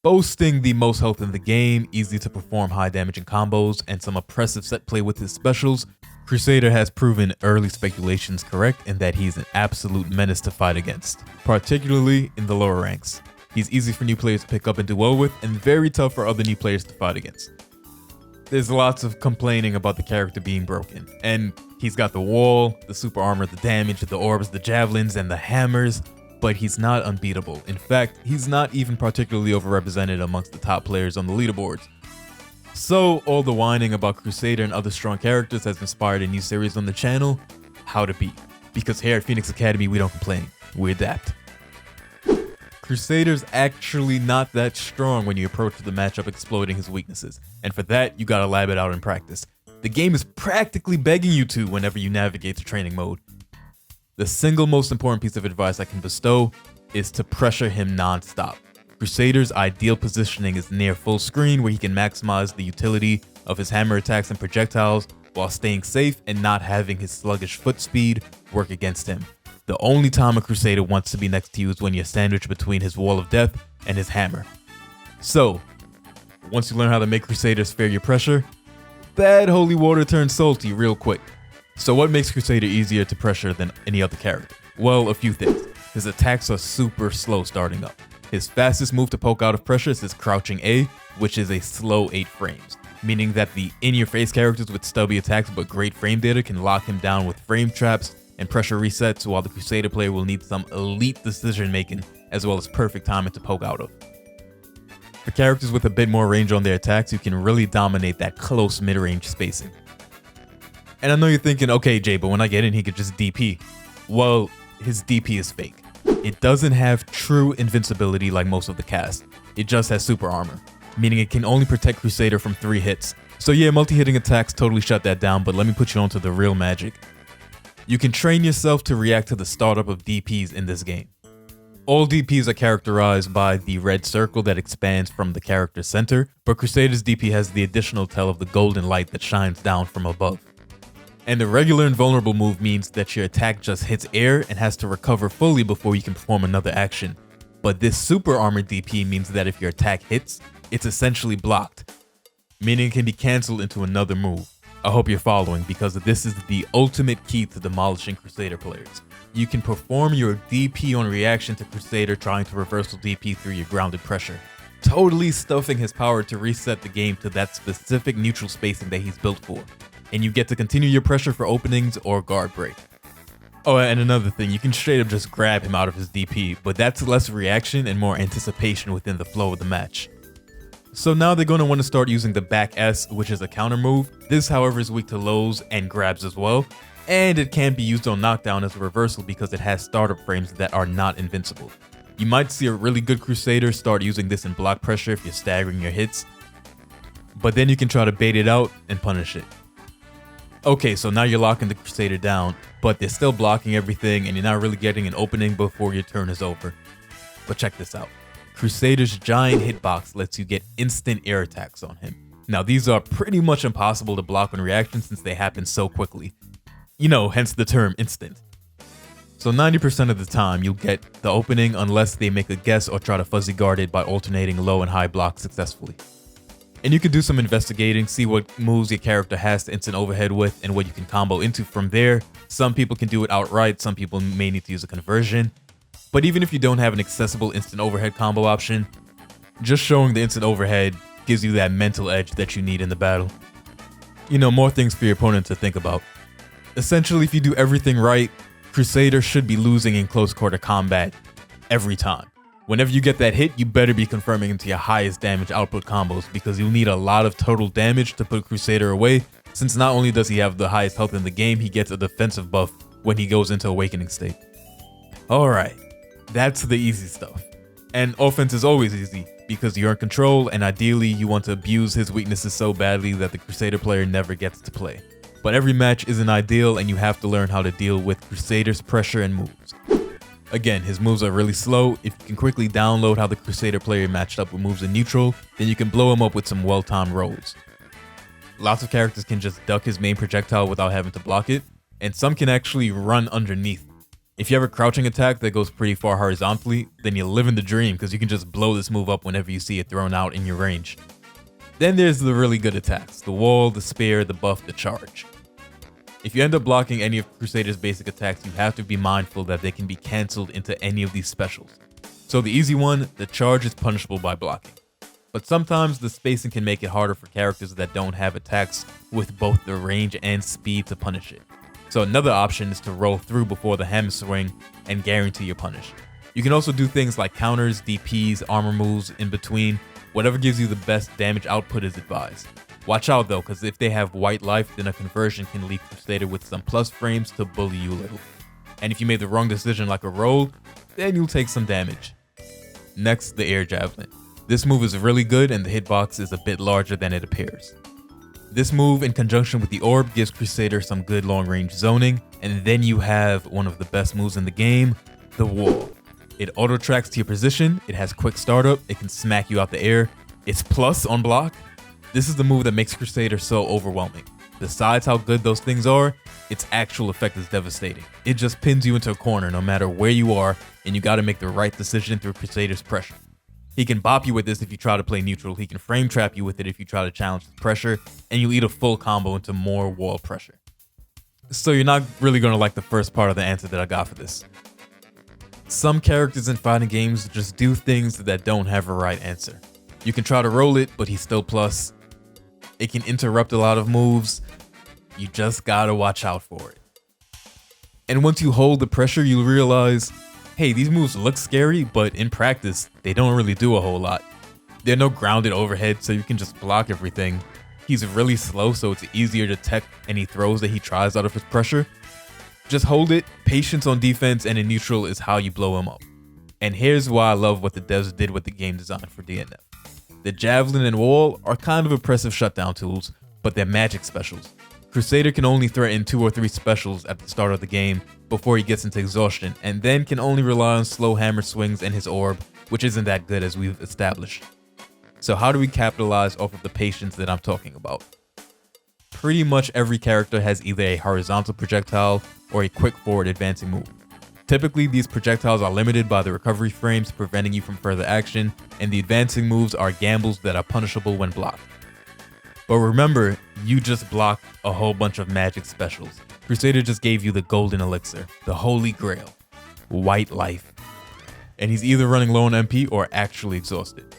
Boasting the most health in the game, easy to perform high damaging combos, and some oppressive set play with his specials, Crusader has proven early speculations correct in that he's an absolute menace to fight against, particularly in the lower ranks. He's easy for new players to pick up and do well with, and very tough for other new players to fight against. There's lots of complaining about the character being broken, and he's got the wall, the super armor, the damage, the orbs, the javelins, and the hammers, but he's not unbeatable. In fact, he's not even particularly overrepresented amongst the top players on the leaderboards. So, all the whining about Crusader and other strong characters has inspired a new series on the channel, How to Beat. Because here at Phoenix Academy, we don't complain, we adapt. Crusader's actually not that strong when you approach the matchup exploiting his weaknesses, and for that, you gotta lab it out in practice. The game is practically begging you to whenever you navigate to training mode. The single most important piece of advice I can bestow is to pressure him non-stop. Crusader's ideal positioning is near full screen where he can maximize the utility of his hammer attacks and projectiles while staying safe and not having his sluggish foot speed work against him. The only time a Crusader wants to be next to you is when you're sandwiched between his wall of death and his hammer. So, once you learn how to make Crusaders fear your pressure, bad holy water turns salty real quick. So what makes Crusader easier to pressure than any other character? Well, a few things. His attacks are super slow starting up. His fastest move to poke out of pressure is his crouching A, which is a slow 8 frames, meaning that the in-your-face characters with stubby attacks but great frame data can lock him down with frame traps and pressure resets, while the Crusader player will need some elite decision making as well as perfect timing to poke out of. For characters with a bit more range on their attacks, you can really dominate that close mid-range spacing. And I know you're thinking, okay Jay, but when I get in he could just DP. Well, his DP is fake. It doesn't have true invincibility like most of the cast. It just has super armor, meaning it can only protect Crusader from 3 hits. So yeah, multi-hitting attacks totally shut that down, but let me put you onto the real magic. You can train yourself to react to the startup of DPs in this game. All DPs are characterized by the red circle that expands from the character's center, but Crusader's DP has the additional tell of the golden light that shines down from above. And the regular invulnerable move means that your attack just hits air and has to recover fully before you can perform another action. But this super armor DP means that if your attack hits, it's essentially blocked, meaning it can be cancelled into another move. I hope you're following, because this is the ultimate key to demolishing Crusader players. You can perform your DP on reaction to Crusader trying to reversal DP through your grounded pressure, totally stuffing his power to reset the game to that specific neutral spacing that he's built for. And you get to continue your pressure for openings or guard break. Oh, and another thing, you can straight up just grab him out of his DP, but that's less reaction and more anticipation within the flow of the match. So now they're going to want to start using the back S, which is a counter move. This, however, is weak to lows and grabs as well, and it can be used on knockdown as a reversal because it has startup frames that are not invincible. You might see a really good Crusader start using this in block pressure if you're staggering your hits, but then you can try to bait it out and punish it. Okay, so now you're locking the Crusader down, but they're still blocking everything and you're not really getting an opening before your turn is over. But check this out. Crusader's giant hitbox lets you get instant air attacks on him. Now these are pretty much impossible to block on reaction since they happen so quickly. You know, hence the term instant. So 90% of the time you'll get the opening unless they make a guess or try to fuzzy guard it by alternating low and high blocks successfully. And you can do some investigating, see what moves your character has to instant overhead with and what you can combo into from there. Some people can do it outright, some people may need to use a conversion. But even if you don't have an accessible instant overhead combo option, just showing the instant overhead gives you that mental edge that you need in the battle. You know, more things for your opponent to think about. Essentially, if you do everything right, Crusader should be losing in close quarter combat every time. Whenever you get that hit, you better be confirming into your highest damage output combos because you'll need a lot of total damage to put Crusader away, since not only does he have the highest health in the game, he gets a defensive buff when he goes into awakening state. Alright, that's the easy stuff. And offense is always easy because you're in control and ideally you want to abuse his weaknesses so badly that the Crusader player never gets to play. But every match isn't ideal and you have to learn how to deal with Crusader's pressure and moves. Again, his moves are really slow. If you can quickly download how the Crusader player matched up with moves in neutral, then you can blow him up with some well-timed rolls. Lots of characters can just duck his main projectile without having to block it, and some can actually run underneath If you have a crouching attack that goes pretty far horizontally, then you live in the dream because you can just blow this move up whenever you see it thrown out in your range. Then there's the really good attacks, the wall, the spear, the buff, the charge. If you end up blocking any of Crusader's basic attacks, you have to be mindful that they can be cancelled into any of these specials. So the easy one, the charge is punishable by blocking. But sometimes the spacing can make it harder for characters that don't have attacks with both the range and speed to punish it. So another option is to roll through before the hammer swing and guarantee your punish. You can also do things like counters, DPs, armor moves in between. Whatever gives you the best damage output is advised. Watch out though, because if they have white life, then a conversion can leave Crusader with some plus frames to bully you a little. And if you made the wrong decision like a roll, then you'll take some damage. Next, the air javelin. This move is really good and the hitbox is a bit larger than it appears. This move in conjunction with the orb gives Crusader some good long range zoning, and then you have one of the best moves in the game, the wall. It auto tracks to your position, it has quick startup, it can smack you out the air, it's plus on block. This is the move that makes Crusader so overwhelming. Besides how good those things are, its actual effect is devastating. It just pins you into a corner no matter where you are, and you gotta make the right decision through Crusader's pressure. He can bop you with this if you try to play neutral, he can frame trap you with it if you try to challenge the pressure, and you'll eat a full combo into more wall pressure. So you're not really gonna like the first part of the answer that I got for this. Some characters in fighting games just do things that don't have a right answer. You can try to roll it, but he's still plus. It can interrupt a lot of moves. You just gotta watch out for it. And once you hold the pressure, you'll realize, hey, these moves look scary, but in practice, they don't really do a whole lot. There are no grounded overhead, so you can just block everything. He's really slow, so it's easier to tech any throws that he tries out of his pressure. Just hold it, patience on defense, and in neutral is how you blow him up. And here's why I love what the devs did with the game design for DNF. The javelin and wall are kind of impressive shutdown tools, but they're magic specials. Crusader can only threaten 2 or 3 specials at the start of the game before he gets into exhaustion, and then can only rely on slow hammer swings and his orb, which isn't that good as we've established. So how do we capitalize off of the patience that I'm talking about? Pretty much every character has either a horizontal projectile or a quick forward advancing move. Typically, these projectiles are limited by the recovery frames, preventing you from further action, and the advancing moves are gambles that are punishable when blocked. But remember, you just blocked a whole bunch of magic specials. Crusader just gave you the golden elixir, the holy grail, white life. And he's either running low on MP or actually exhausted.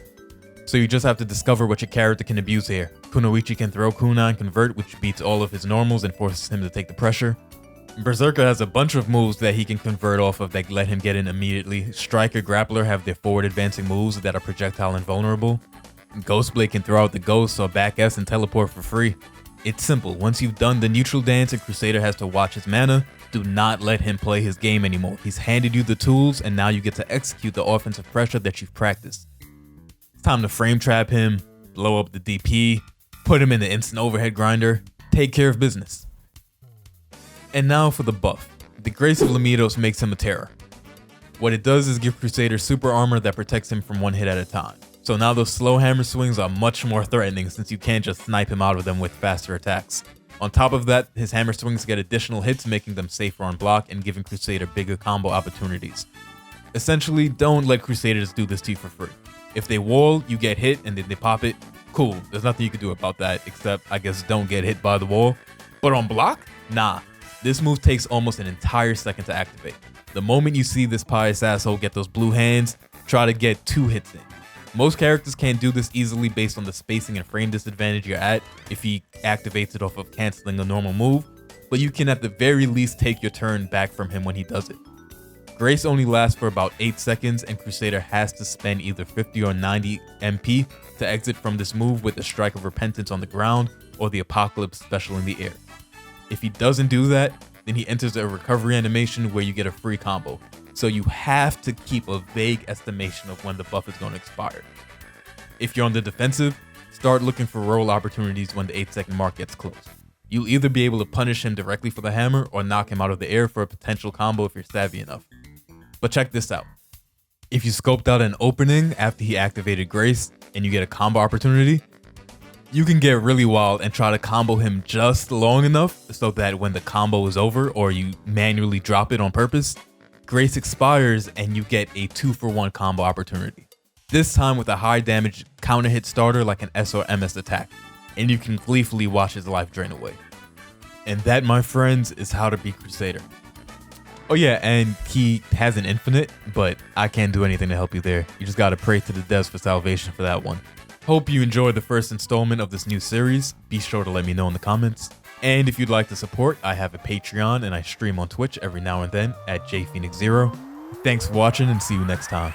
So you just have to discover what your character can abuse here. Kunoichi can throw Kuna and convert, which beats all of his normals and forces him to take the pressure. Berserker has a bunch of moves that he can convert off of that let him get in immediately. Striker, Grappler have their forward advancing moves that are projectile invulnerable. Ghostblade can throw out the ghost or back S and teleport for free. It's simple. Once you've done the neutral dance and Crusader has to watch his mana, do not let him play his game anymore. He's handed you the tools and now you get to execute the offensive pressure that you've practiced. It's time to frame trap him, blow up the DP, put him in the instant overhead grinder, take care of business. And now for the buff. The Grace of Lemidios makes him a terror. What it does is give Crusader super armor that protects him from one hit at a time. So now those slow hammer swings are much more threatening since you can't just snipe him out of them with faster attacks. On top of that, his hammer swings get additional hits, making them safer on block and giving Crusader bigger combo opportunities. Essentially, don't let Crusaders do this to you for free. If they wall, you get hit and then they pop it, cool, there's nothing you can do about that except, I guess, don't get hit by the wall. But on block? Nah. This move takes almost an entire second to activate. The moment you see this pious asshole get those blue hands, try to get 2 hits in. Most characters can't do this easily based on the spacing and frame disadvantage you're at if he activates it off of canceling a normal move, but you can at the very least take your turn back from him when he does it. Grace only lasts for about 8 seconds and Crusader has to spend either 50 or 90 MP to exit from this move with the Strike of Repentance on the ground or the Apocalypse special in the air. If he doesn't do that, then he enters a recovery animation where you get a free combo. So you have to keep a vague estimation of when the buff is going to expire. If you're on the defensive, start looking for roll opportunities when the 8-second mark gets close. You'll either be able to punish him directly for the hammer or knock him out of the air for a potential combo if you're savvy enough. But check this out. If you scoped out an opening after he activated Grace and you get a combo opportunity, you can get really wild and try to combo him just long enough so that when the combo is over or you manually drop it on purpose, Grace expires and you get a 2-for-1 combo opportunity. This time with a high damage counter hit starter like an S or MS attack, and you can gleefully watch his life drain away. And that, my friends, is how to beat Crusader. Oh yeah, and he has an infinite, but I can't do anything to help you there. You just gotta pray to the devs for salvation for that one. Hope you enjoyed the first installment of this new series. Be sure to let me know in the comments. And if you'd like to support, I have a Patreon and I stream on Twitch every now and then at JPhoenix0. Thanks for watching and see you next time.